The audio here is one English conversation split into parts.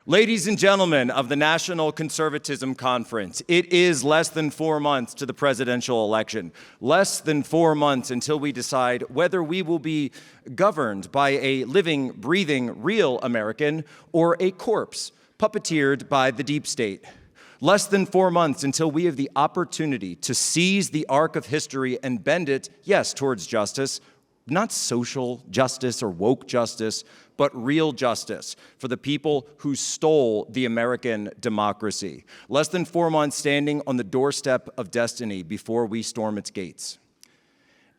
Ladies and gentlemen of the National Conservatism Conference, it is less than 4 months to the presidential election, less than 4 months until we decide whether we will be governed by a living, breathing, real American or a corpse puppeteered by the deep state. Less than 4 months until we have the opportunity to seize the arc of history and bend it, yes, towards justice, not social justice or woke justice, but real justice for the people who stole the American democracy. Less than 4 months standing on the doorstep of destiny before we storm its gates.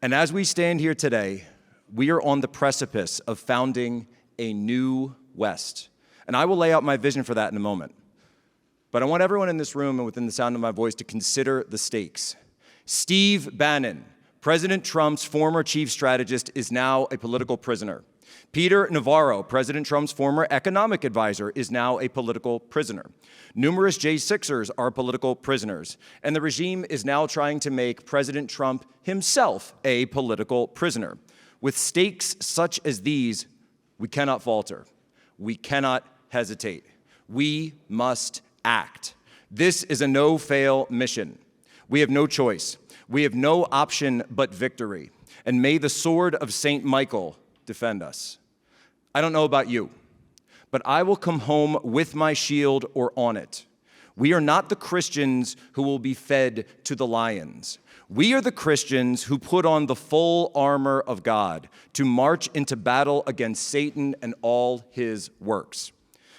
And as we stand here today, we are on the precipice of founding a new West. And I will lay out my vision for that in a moment. But I want everyone in this room and within the sound of my voice to consider the stakes. Steve Bannon, President Trump's former chief strategist, is now a political prisoner. Peter Navarro, President Trump's former economic advisor, is now a political prisoner. Numerous J6ers are political prisoners, and the regime is now trying to make President Trump himself a political prisoner. With stakes such as these, we cannot falter. We cannot hesitate. We must act. This is a no-fail mission. We have no choice. We have no option but victory. And may the sword of St. Michael defend us. I don't know about you, but I will come home with my shield or on it. We are not the Christians who will be fed to the lions. We are the Christians who put on the full armor of God to march into battle against Satan and all his works.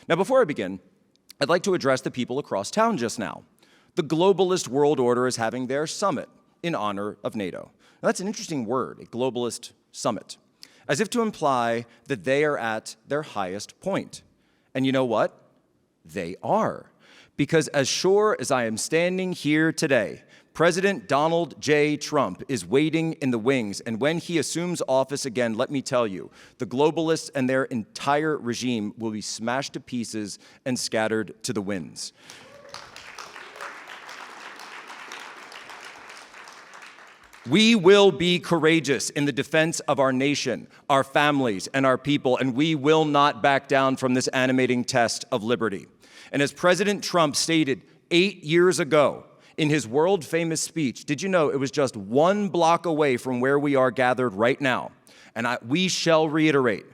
Now, before I begin, I'd like to address the people across town just now. The globalist world order is having their summit in honor of NATO. Now, that's an interesting word, a globalist summit, as if to imply that they are at their highest point. And you know what? They are. Because as sure as I am standing here today, President Donald J. Trump is waiting in the wings, and when he assumes office again, let me tell you, the globalists and their entire regime will be smashed to pieces and scattered to the winds. We will be courageous in the defense of our nation, our families, and our people, and we will not back down from this animating test of liberty. And as President Trump stated 8 years ago in his world-famous speech, did you know it was just 1 block away from where we are gathered right now? And we shall reiterate,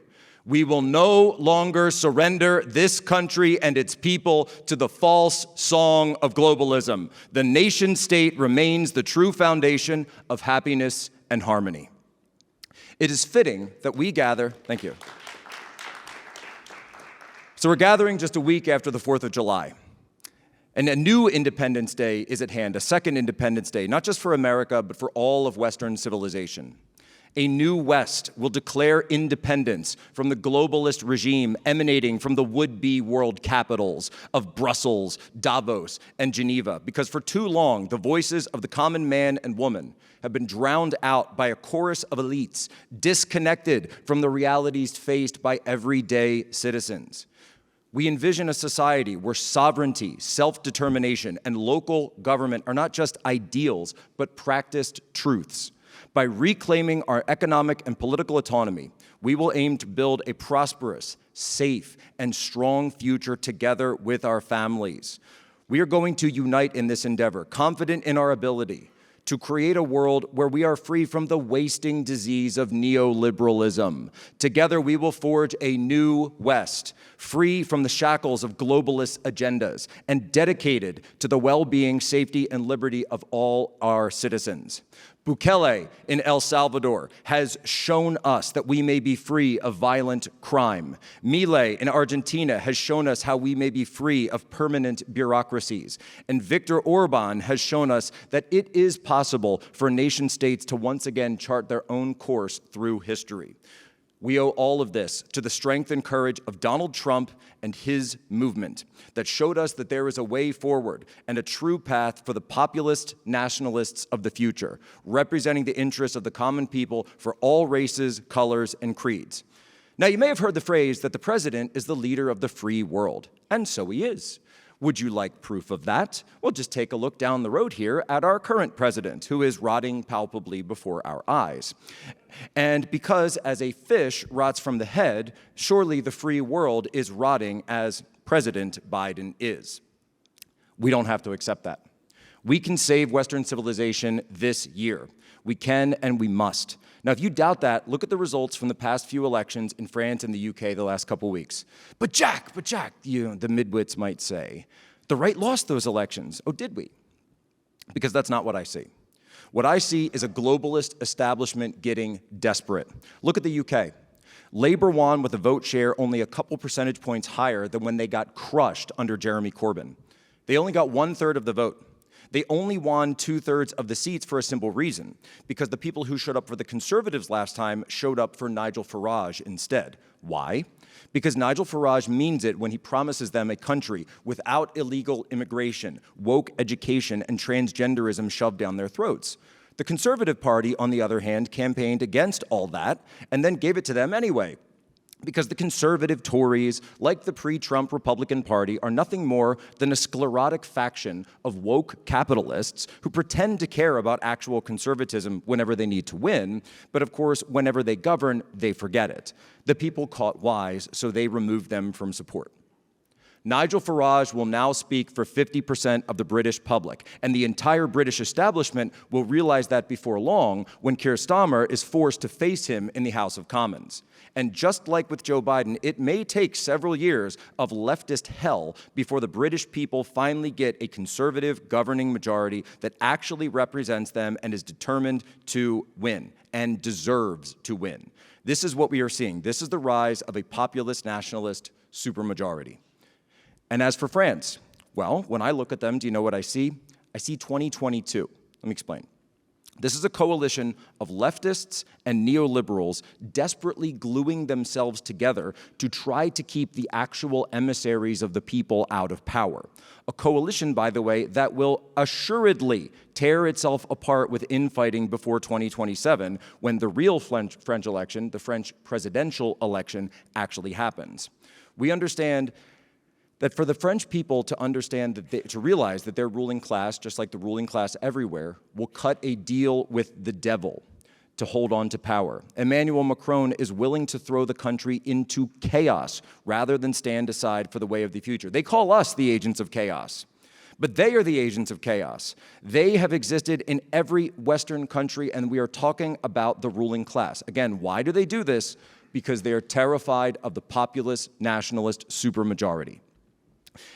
we will no longer surrender this country and its people to the false song of globalism. The nation-state remains the true foundation of happiness and harmony. It is fitting that we gather, thank you. So we're gathering just a week after the 4th of July. And a new Independence Day is at hand, a second Independence Day, not just for America, but for all of Western civilization. A new West will declare independence from the globalist regime emanating from the would-be world capitals of Brussels, Davos, and Geneva, because for too long, the voices of the common man and woman have been drowned out by a chorus of elites, disconnected from the realities faced by everyday citizens. We envision a society where sovereignty, self-determination, and local government are not just ideals, but practiced truths. By reclaiming our economic and political autonomy, we will aim to build a prosperous, safe, and strong future together with our families. We are going to unite in this endeavor, confident in our ability to create a world where we are free from the wasting disease of neoliberalism. Together, we will forge a new West, free from the shackles of globalist agendas and dedicated to the well-being, safety, and liberty of all our citizens. Bukele in El Salvador has shown us that we may be free of violent crime. Milei in Argentina has shown us how we may be free of permanent bureaucracies. And Viktor Orban has shown us that it is possible for nation-states to once again chart their own course through history. We owe all of this to the strength and courage of Donald Trump and his movement that showed us that there is a way forward and a true path for the populist nationalists of the future, representing the interests of the common people for all races, colors, and creeds. Now, you may have heard the phrase that the president is the leader of the free world, and so he is. Would you like proof of that? Well, just take a look down the road here at our current president, who is rotting palpably before our eyes. And because as a fish rots from the head, surely the free world is rotting as President Biden is. We don't have to accept that. We can save Western civilization this year. We can and we must. Now, if you doubt that, look at the results from the past few elections in France and the UK the last couple weeks. But Jack, the midwits might say, the right lost those elections. Oh, did we? Because that's not what I see. What I see is a globalist establishment getting desperate. Look at the UK. Labour won with a vote share only a couple percentage points higher than when they got crushed under Jeremy Corbyn. They only got 1/3 of the vote. They only won 2/3 of the seats for a simple reason, because the people who showed up for the Conservatives last time showed up for Nigel Farage instead. Why? Because Nigel Farage means it when he promises them a country without illegal immigration, woke education, and transgenderism shoved down their throats. The Conservative Party, on the other hand, campaigned against all that and then gave it to them anyway. Because the conservative Tories, like the pre-Trump Republican Party, are nothing more than a sclerotic faction of woke capitalists who pretend to care about actual conservatism whenever they need to win, but of course, whenever they govern, they forget it. The people caught wise, so they removed them from support. Nigel Farage will now speak for 50% of the British public, and the entire British establishment will realize that before long when Keir Starmer is forced to face him in the House of Commons. And just like with Joe Biden, it may take several years of leftist hell before the British people finally get a conservative governing majority that actually represents them and is determined to win and deserves to win. This is what we are seeing. This is the rise of a populist nationalist supermajority. And as for France, well, when I look at them, do you know what I see? I see 2022. Let me explain. This is a coalition of leftists and neoliberals desperately gluing themselves together to try to keep the actual emissaries of the people out of power. A coalition, by the way, that will assuredly tear itself apart with infighting before 2027, when the real French election, the French presidential election, actually happens. We understand that for the French people to understand that to realize that their ruling class, just like the ruling class everywhere, will cut a deal with the devil to hold on to power. Emmanuel Macron is willing to throw the country into chaos rather than stand aside for the way of the future. They call us the agents of chaos, but they are the agents of chaos. They have existed in every Western country, and we are talking about the ruling class. Again, why do they do this? Because they are terrified of the populist nationalist supermajority.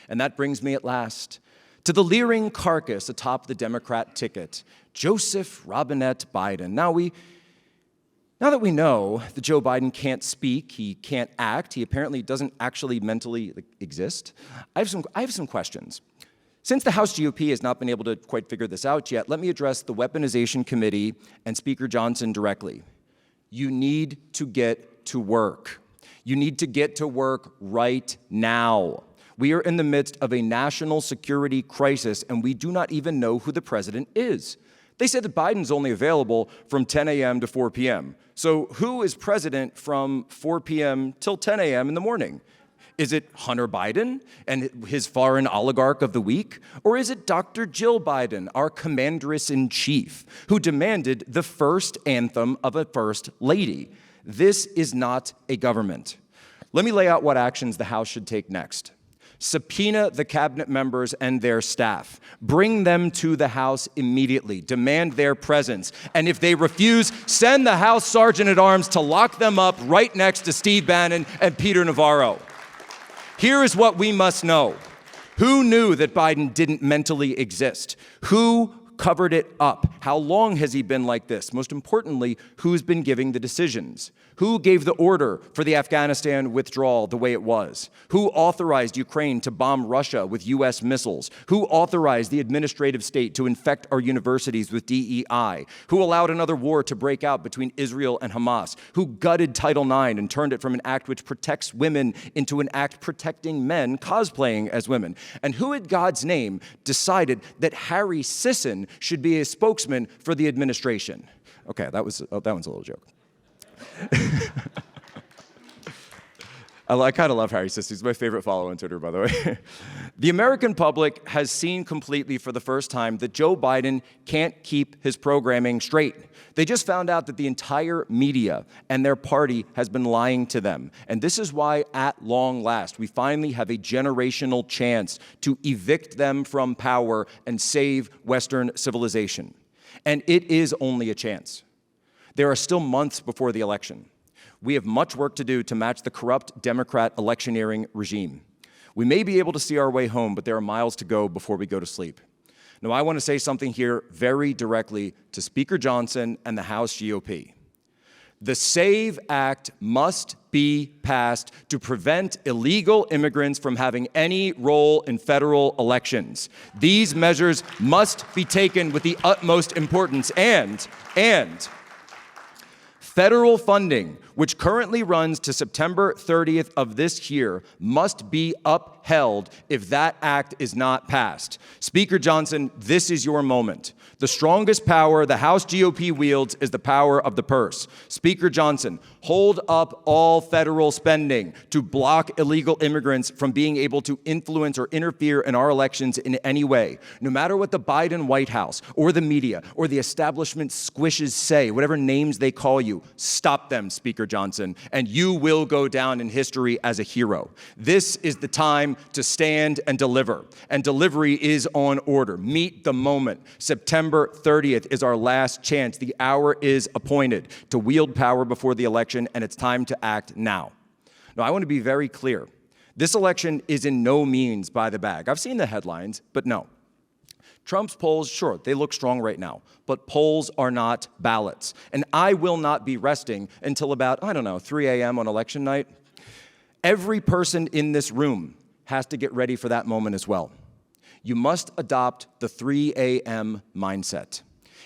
And that brings me at last to the leering carcass atop the Democrat ticket, Joseph Robinette Biden. Now that we know that Joe Biden can't speak, he can't act, he apparently doesn't actually mentally exist, I have some questions. Since the House GOP has not been able to quite figure this out yet, let me address the Weaponization Committee and Speaker Johnson directly. You need to get to work. You need to get to work right now. We are in the midst of a national security crisis, and we do not even know who the president is. They said that Biden's only available from 10 a.m. to 4 p.m. So who is president from 4 p.m. till 10 a.m. in the morning? Is it Hunter Biden and his foreign oligarch of the week? Or is it Dr. Jill Biden, our commanderess-in-chief, who demanded the first anthem of a first lady? This is not a government. Let me lay out what actions the House should take next. Subpoena the cabinet members and their staff. Bring them to the House immediately. Demand their presence. And if they refuse, send the House Sergeant-at-Arms to lock them up right next to Steve Bannon and Peter Navarro. Here is what we must know. Who knew that Biden didn't mentally exist? Who covered it up? How long has he been like this? Most importantly, who's been giving the decisions? Who gave the order for the Afghanistan withdrawal the way it was? Who authorized Ukraine to bomb Russia with U.S. missiles? Who authorized the administrative state to infect our universities with DEI? Who allowed another war to break out between Israel and Hamas? Who gutted Title IX and turned it from an act which protects women into an act protecting men cosplaying as women? And who in God's name decided that Harry Sisson should be a spokesman for the administration? Okay, that one's a little joke. I kind of love Harry Sisson. He's my favorite follower on Twitter, by the way. The American public has seen completely for the first time that Joe Biden can't keep his programming straight. They just found out that the entire media and their party has been lying to them. And this is why, at long last, we finally have a generational chance to evict them from power and save Western civilization. And it is only a chance. There are still months before the election. We have much work to do to match the corrupt Democrat electioneering regime. We may be able to see our way home, but there are miles to go before we go to sleep. Now, I want to say something here very directly to Speaker Johnson and the House GOP. The SAVE Act must be passed to prevent illegal immigrants from having any role in federal elections. These measures must be taken with the utmost importance, and federal funding, which currently runs to September 30th of this year, must be upheld if that act is not passed. Speaker Johnson, this is your moment. The strongest power the House GOP wields is the power of the purse. Speaker Johnson, hold up all federal spending to block illegal immigrants from being able to influence or interfere in our elections in any way. No matter what the Biden White House or the media or the establishment squishes say, whatever names they call you, stop them, Speaker Johnson, and you will go down in history as a hero. This is the time to stand and deliver, and delivery is on order. Meet the moment. September 30th is our last chance. The hour is appointed to wield power before the election, and it's time to act now. Now, I want to be very clear. This election is in no means by the bag. I've seen the headlines, but no. Trump's polls, sure, they look strong right now, but polls are not ballots. And I will not be resting until about, 3 a.m. on election night. Every person in this room has to get ready for that moment as well. You must adopt the 3 a.m. mindset.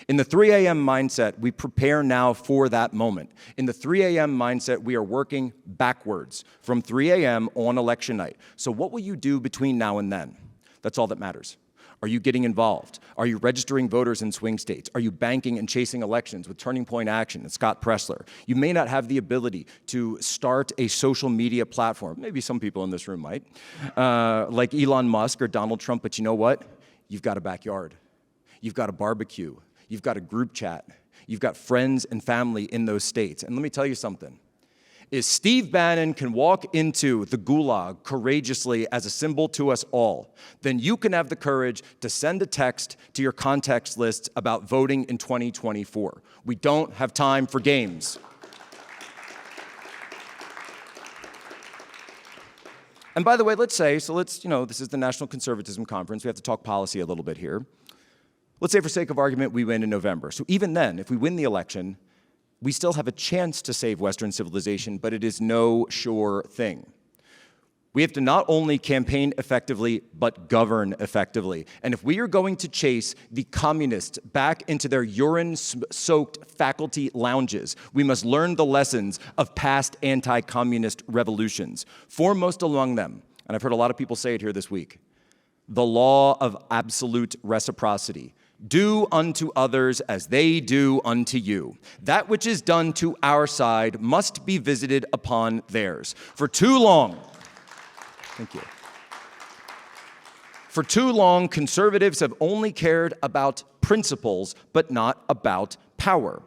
In the 3 a.m. mindset, we prepare now for that moment. In the 3 a.m. mindset, we are working backwards from 3 a.m. on election night. So what will you do between now and then? That's all that matters. Are you getting involved? Are you registering voters in swing states? Are you banking and chasing elections with Turning Point Action and Scott Pressler? You may not have the ability to start a social media platform. Maybe some people in this room might, like Elon Musk or Donald Trump, but you know what? You've got a backyard. You've got a barbecue. You've got a group chat. You've got friends and family in those states. And let me tell you something. If Steve Bannon can walk into the gulag courageously as a symbol to us all, then you can have the courage to send a text to your contacts list about voting in 2024. We don't have time for games. And by the way, this is the National Conservatism Conference. We have to talk policy a little bit here. Let's say, for sake of argument, we win in November. So even then, if we win the election, we still have a chance to save Western civilization, but it is no sure thing. We have to not only campaign effectively, but govern effectively. And if we are going to chase the communists back into their urine-soaked faculty lounges, we must learn the lessons of past anti-communist revolutions. Foremost among them, and I've heard a lot of people say it here this week, the law of absolute reciprocity. Do unto others as they do unto you. That which is done to our side must be visited upon theirs. For too long, conservatives have only cared about principles, but not about power.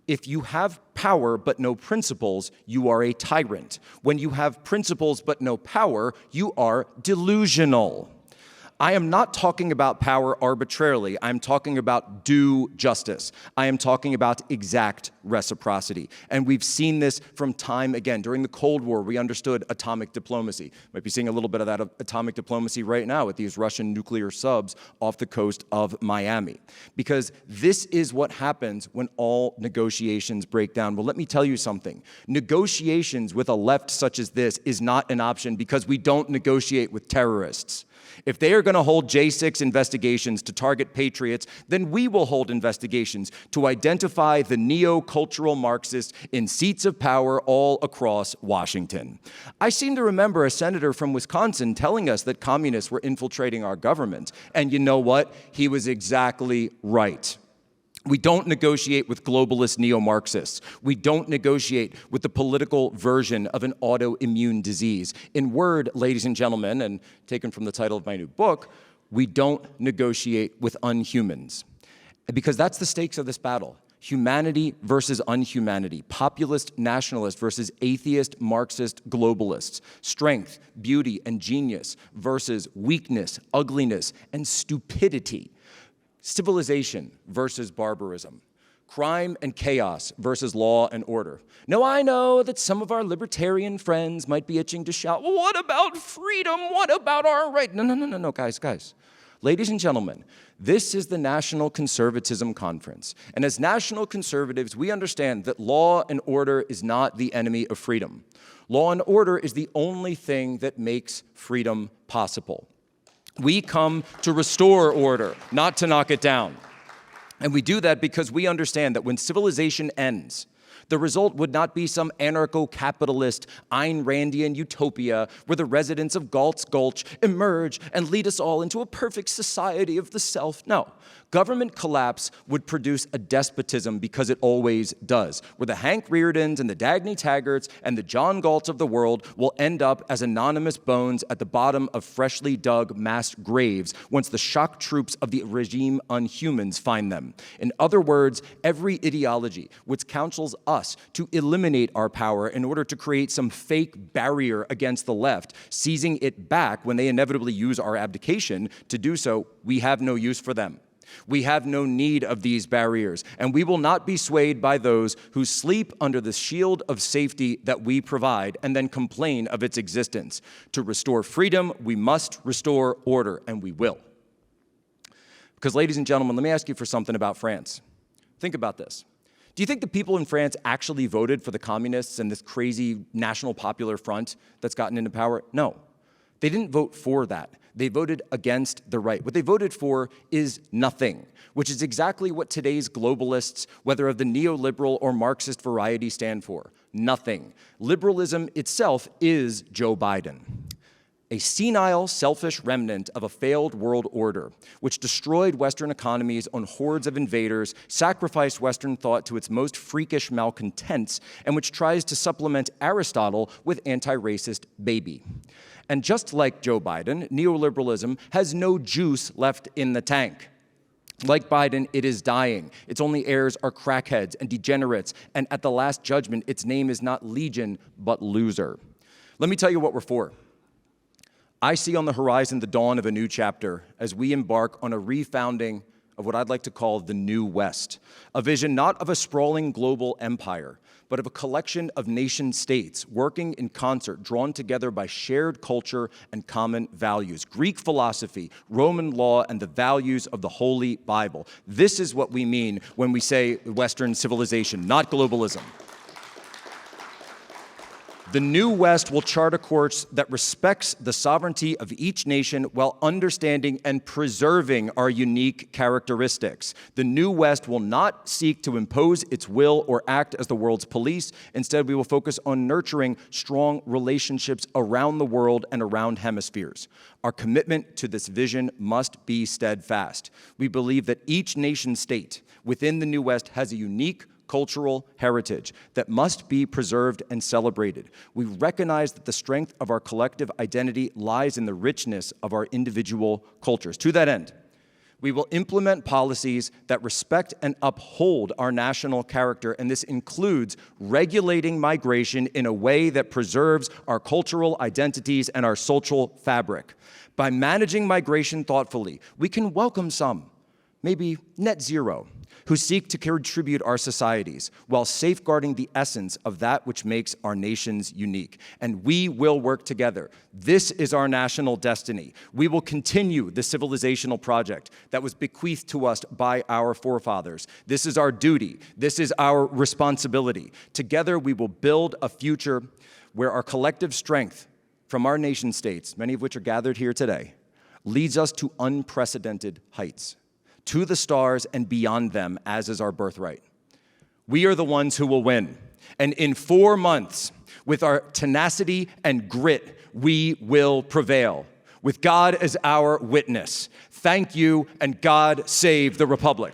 If you have power but no principles, you are a tyrant. When you have principles but no power, you are delusional. I am not talking about power arbitrarily. I'm talking about due justice. I am talking about exact reciprocity. And we've seen this from time again. During the Cold War, we understood atomic diplomacy. Might be seeing a little bit of that atomic diplomacy right now with these Russian nuclear subs off the coast of Miami. Because this is what happens when all negotiations break down. Well, let me tell you something. Negotiations with a left such as this is not an option because we don't negotiate with terrorists. If they are going to hold J6 investigations to target patriots, then we will hold investigations to identify the neo-cultural Marxists in seats of power all across Washington. I seem to remember a senator from Wisconsin telling us that communists were infiltrating our government. And you know what? He was exactly right. We don't negotiate with globalist neo-Marxists. We don't negotiate with the political version of an autoimmune disease. In word, ladies and gentlemen, and taken from the title of my new book, we don't negotiate with unhumans. Because that's the stakes of this battle. Humanity versus unhumanity. Populist nationalist versus atheist Marxist globalists. Strength, beauty, and genius versus weakness, ugliness, and stupidity. Civilization versus barbarism. Crime and chaos versus law and order. Now, I know that some of our libertarian friends might be itching to shout, well, what about freedom? What about our right? No, guys. Ladies and gentlemen, this is the National Conservatism Conference. And as national conservatives, we understand that law and order is not the enemy of freedom. Law and order is the only thing that makes freedom possible. We come to restore order, not to knock it down. And we do that because we understand that when civilization ends, the result would not be some anarcho-capitalist Ayn Randian utopia where the residents of Galt's Gulch emerge and lead us all into a perfect society of the self. No. Government collapse would produce a despotism because it always does, where the Hank Reardons and the Dagny Taggarts and the John Galts of the world will end up as anonymous bones at the bottom of freshly dug mass graves once the shock troops of the regime unhumans find them. In other words, every ideology which counsels us to eliminate our power in order to create some fake barrier against the left, seizing it back when they inevitably use our abdication to do so, we have no use for them. We have no need of these barriers, and we will not be swayed by those who sleep under the shield of safety that we provide and then complain of its existence. To restore freedom, we must restore order, and we will. Because, ladies and gentlemen, let me ask you for something about France. Think about this. Do you think the people in France actually voted for the communists and this crazy National Popular Front that's gotten into power? No. They didn't vote for that. They voted against the right. What they voted for is nothing, which is exactly what today's globalists, whether of the neoliberal or Marxist variety, stand for. Nothing. Liberalism itself is Joe Biden. A senile, selfish remnant of a failed world order, which destroyed Western economies on hordes of invaders, sacrificed Western thought to its most freakish malcontents, and which tries to supplement Aristotle with anti-racist baby. And just like Joe Biden, neoliberalism has no juice left in the tank. Like Biden, it is dying. Its only heirs are crackheads and degenerates, and at the last judgment, its name is not Legion, but loser. Let me tell you what we're for. I see on the horizon the dawn of a new chapter as we embark on a refounding of what I'd like to call the New West, a vision not of a sprawling global empire, but of a collection of nation states working in concert, drawn together by shared culture and common values, Greek philosophy, Roman law, and the values of the Holy Bible. This is what we mean when we say Western civilization, not globalism. The New West will chart a course that respects the sovereignty of each nation while understanding and preserving our unique characteristics. The New West will not seek to impose its will or act as the world's police. Instead, we will focus on nurturing strong relationships around the world and around hemispheres. Our commitment to this vision must be steadfast. We believe that each nation state within the New West has a unique cultural heritage that must be preserved and celebrated. We recognize that the strength of our collective identity lies in the richness of our individual cultures. To that end, we will implement policies that respect and uphold our national character, and this includes regulating migration in a way that preserves our cultural identities and our social fabric. By managing migration thoughtfully, we can welcome some, maybe net zero, who seek to contribute our societies while safeguarding the essence of that which makes our nations unique. And we will work together. This is our national destiny. We will continue the civilizational project that was bequeathed to us by our forefathers. This is our duty. This is our responsibility. Together, we will build a future where our collective strength from our nation states, many of which are gathered here today, leads us to unprecedented heights, to the stars and beyond them, as is our birthright. We are the ones who will win. And in 4 months, with our tenacity and grit, we will prevail. With God as our witness. Thank you, and God save the Republic.